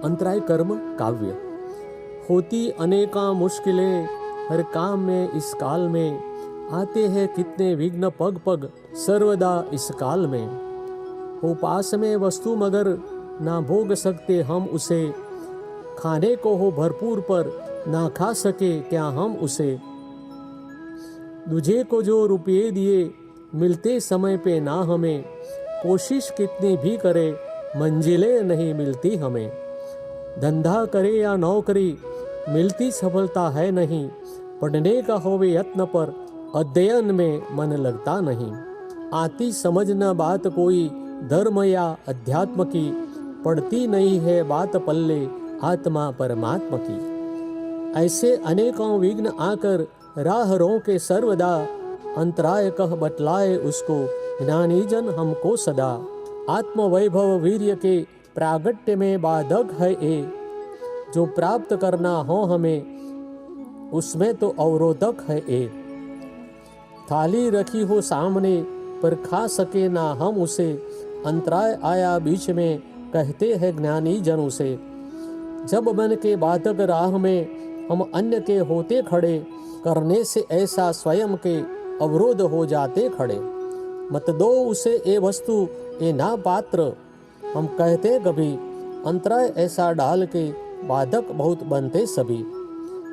अंतराय कर्म काव्य। होती अनेका मुश्किलें हर काम में इस काल में, आते हैं कितने विघ्न पग पग सर्वदा इस काल में। हो पास में वस्तु मगर ना भोग सकते हम उसे, खाने को हो भरपूर पर ना खा सके क्या हम उसे। दूजे को जो रुपये दिए मिलते समय पे ना हमें, कोशिश कितनी भी करे मंजिलें नहीं मिलती हमें। धंधा करे या नौकरी मिलती सफलता है नहीं, पढ़ने का होवे यत्न पर अध्ययन में मन लगता नहीं। आती समझ न बात कोई धर्म या अध्यात्म की, पड़ती नहीं है बात पल्ले आत्मा परमात्मा की। ऐसे अनेकों विघ्न आकर राह रोके सर्वदा, अंतराय कह बतलाए उसको ज्ञानी जन हमको सदा। आत्म वैभव वीर्य के प्रागट्य में बाधक है ये, जो प्राप्त करना हो हमें उसमें तो अवरोधक है ये। थाली रखी हो सामने पर खा सके ना हम उसे, अंतराय आया बीच में कहते हैं ज्ञानी जन उसे। जब मन के बाधक राह में हम अन्य के होते खड़े, करने से ऐसा स्वयं के अवरोध हो जाते खड़े। मत दो उसे ए वस्तु ए ना पात्र, हम कहते कभी अंतराय ऐसा डाल के बाधक बहुत बनते सभी।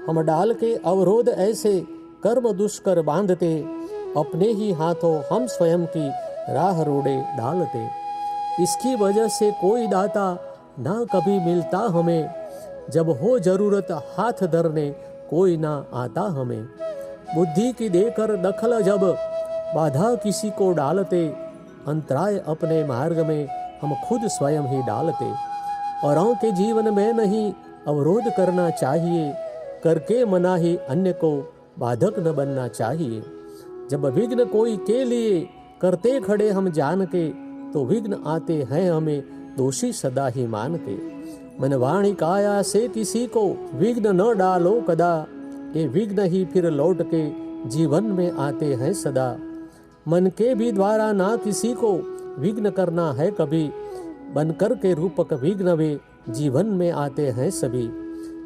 हम डाल के अवरोध ऐसे कर्म दुष्कर बांधते, अपने ही हाथों हम स्वयं की राह रोड़े डालते। इसकी वजह से कोई दाता ना कभी मिलता हमें, जब हो जरूरत हाथ धरने कोई ना आता हमें। बुद्धि की देकर दखल जब बाधा किसी को डालते, अंतराय अपने मार्ग में हम खुद स्वयं ही डालते। औरों के जीवन में नहीं अवरोध करना चाहिए, करके मना ही अन्य को बाधक न बनना चाहिए। जब विघ्न कोई के लिए करते खड़े हम जान के, तो विघ्न आते हैं हमें दोषी सदा ही मान के। मन वाणी काया से किसी को विघ्न न डालो कदा, ये विघ्न ही फिर लौट के जीवन में आते हैं सदा। मन के भी द्वारा ना किसी को विघ्न करना है कभी, बनकर के रूपक विघ्न वे जीवन में आते हैं सभी।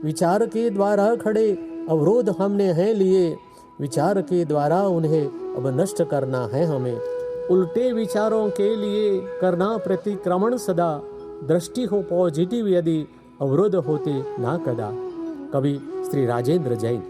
विचार के द्वारा खड़े अवरोध हमने हैं लिए, विचार के द्वारा उन्हें अब नष्ट करना है हमें। उल्टे विचारों के लिए करना प्रतिक्रमण सदा, दृष्टि हो पॉजिटिव यदि अवरोध होते ना कदा। कवि श्री राजेंद्र जैन।